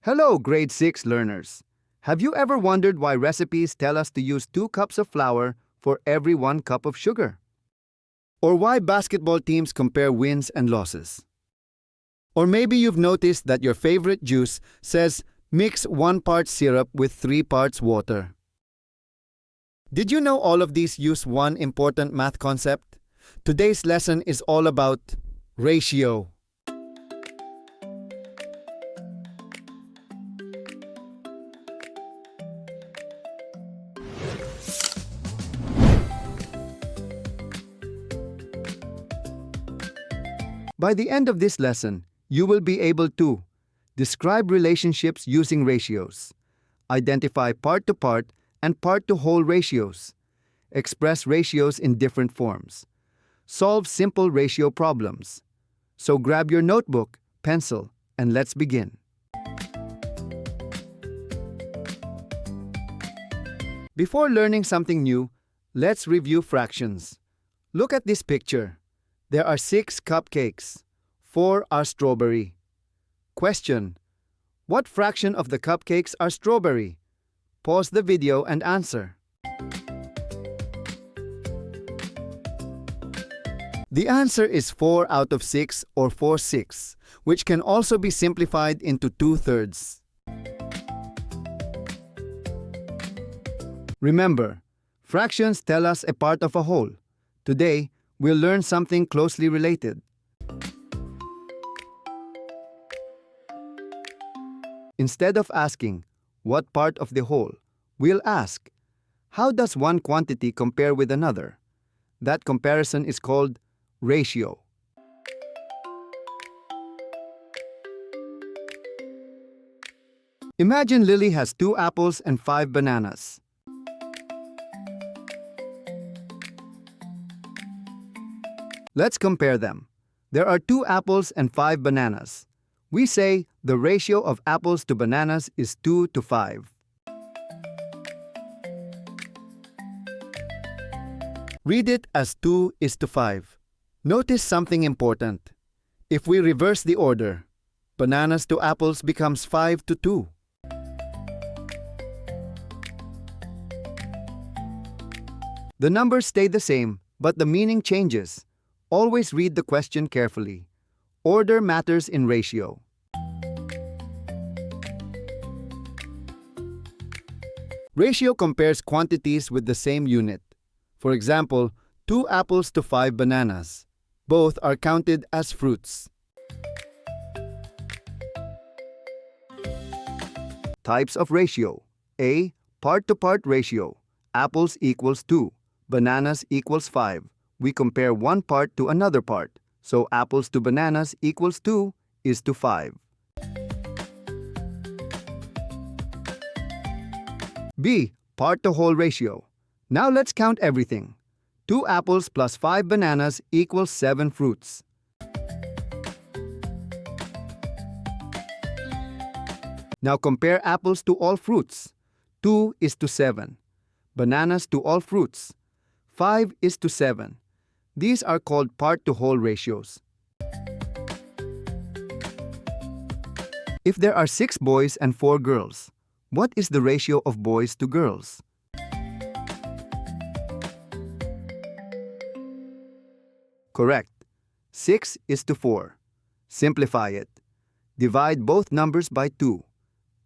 Hello, grade 6 learners. Have you ever wondered why recipes tell us to use 2 cups of flour for every 1 cup of sugar? Or why basketball teams compare wins and losses? Or maybe you've noticed that your favorite juice says mix 1 part syrup with 3 parts water. Did you know all of these use one important math concept? Today's lesson is all about ratio. By the end of this lesson, you will be able to describe relationships using ratios, identify part-to-part and part-to-whole ratios, express ratios in different forms, solve simple ratio problems. So grab your notebook, pencil, and let's begin. Before learning something new, let's review fractions. Look at this picture. There are 6 cupcakes. 4 are strawberry. Question: what fraction of the cupcakes are strawberry? Pause the video and answer. The answer is 4 out of 6 or 4/6, which can also be simplified into 2/3. Remember, fractions tell us a part of a whole. Today, we'll learn something closely related. Instead of asking, what part of the whole, we'll ask, how does one quantity compare with another? That comparison is called ratio. Imagine Lily has 2 apples and 5 bananas. Let's compare them. There are 2 apples and 5 bananas. We say the ratio of apples to bananas is 2 to 5. Read it as 2 is to 5. Notice something important. If we reverse the order, bananas to apples becomes 5 to 2. The numbers stay the same, but the meaning changes. Always read the question carefully. Order matters in ratio. Ratio compares quantities with the same unit. For example, 2 apples to 5 bananas. Both are counted as fruits. Types of ratio. A. Part-to-part ratio. Apples equals 2. Bananas equals 5. We compare one part to another part. So apples to bananas equals 2 is to 5. B. Part-to-whole ratio. Now let's count everything. 2 apples plus 5 bananas equals 7 fruits. Now compare apples to all fruits. 2 is to 7. Bananas to all fruits. 5 is to 7. These are called part-to-whole ratios. If there are 6 boys and 4 girls, what is the ratio of boys to girls? Correct. 6 is to 4. Simplify it. Divide both numbers by 2.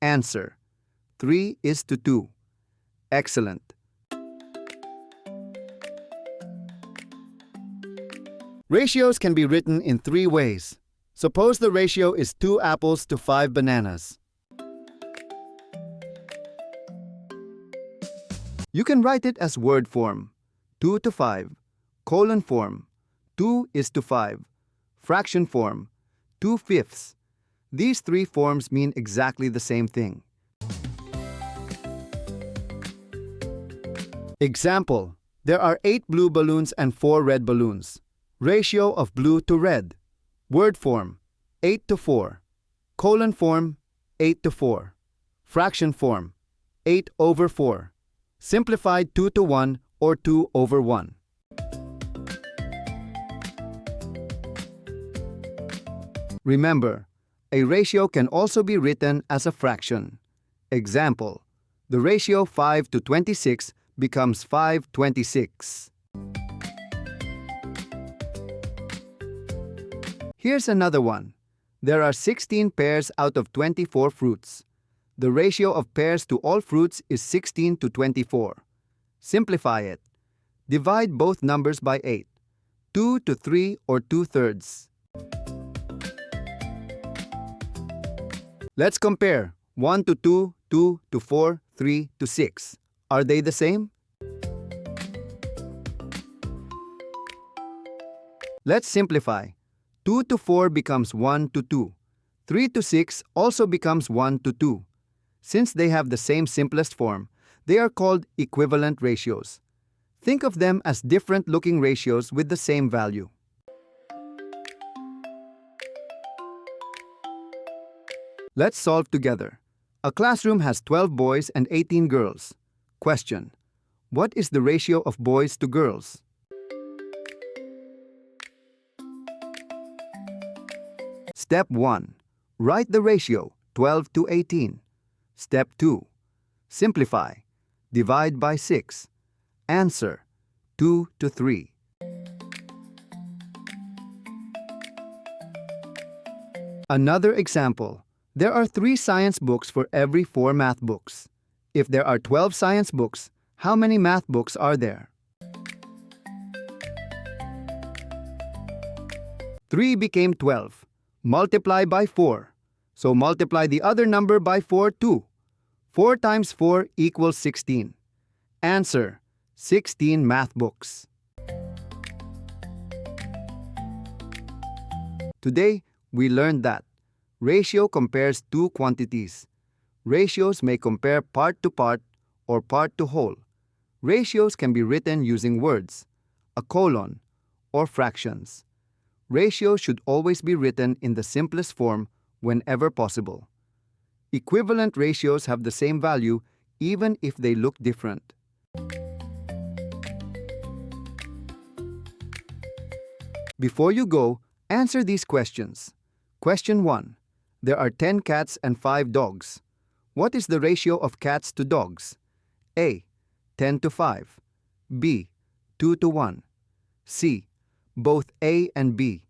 Answer: 3 is to 2. Excellent. Ratios can be written in 3 ways. Suppose the ratio is 2 apples to 5 bananas. You can write it as word form, 2 to 5, colon form, 2 is to 5, fraction form, 2/5. These 3 forms mean exactly the same thing. Example: there are 8 blue balloons and 4 red balloons. Ratio of blue to red. Word form, 8 to 4. Colon form, 8 to 4. Fraction form, 8 over 4. Simplified 2 to 1 or 2 over 1. Remember, A ratio can also be written as a fraction. Example, the ratio 5 to 26 becomes 5/26. Here's another one. There are 16 pears out of 24 fruits. The ratio of pears to all fruits is 16 to 24. Simplify it. Divide both numbers by 8. 2 to 3 or 2/3. Let's compare 1 to 2, 2 to 4, 3 to 6. Are they the same? Let's simplify. 2 to 4 becomes 1 to 2. 3 to 6 also becomes 1 to 2. Since they have the same simplest form, they are called equivalent ratios. Think of them as different-looking ratios with the same value. Let's solve together. A classroom has 12 boys and 18 girls. Question: what is the ratio of boys to girls? Step 1. Write the ratio 12 to 18. Step 2. Simplify. Divide by 6. Answer: 2 to 3. Another example. There are 3 science books for every 4 math books. If there are 12 science books, how many math books are there? 3 became 12. Multiply by 4. So multiply the other number by 4 too. 4 times 4 equals 16. Answer: 16 math books. Today, we learned that ratio compares two quantities. Ratios may compare part to part or part to whole. Ratios can be written using words, a colon, or fractions. Ratios should always be written in the simplest form whenever possible. Equivalent ratios have the same value even if they look different. Before you go, answer these questions. Question 1. There are 10 cats and 5 dogs. What is the ratio of cats to dogs? A. 10 to 5. B. 2 to 1. C. Both A and B.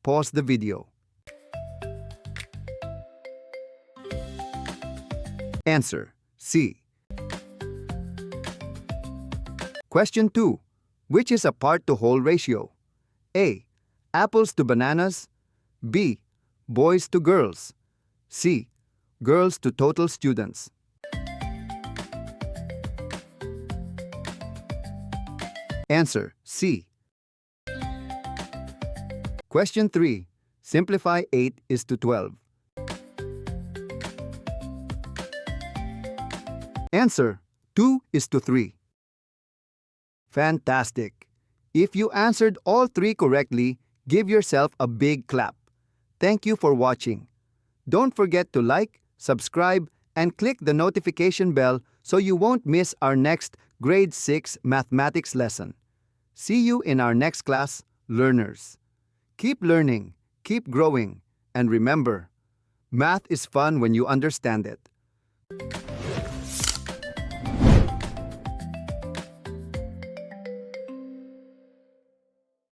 Pause the video. Answer: C. Question 2. Which is a part-to-whole ratio? A. Apples to bananas. B. Boys to girls. C. Girls to total students. Answer: C. Question 3. Simplify 8 is to 12. Answer: 2 is to 3. Fantastic! If you answered all 3 correctly, give yourself a big clap. Thank you for watching. Don't forget to like, subscribe, and click the notification bell so you won't miss our next Grade 6 mathematics lesson. See you in our next class, learners. Keep learning, keep growing, and remember, math is fun when you understand it.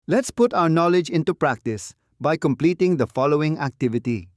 Let's put our knowledge into practice by completing the following activity.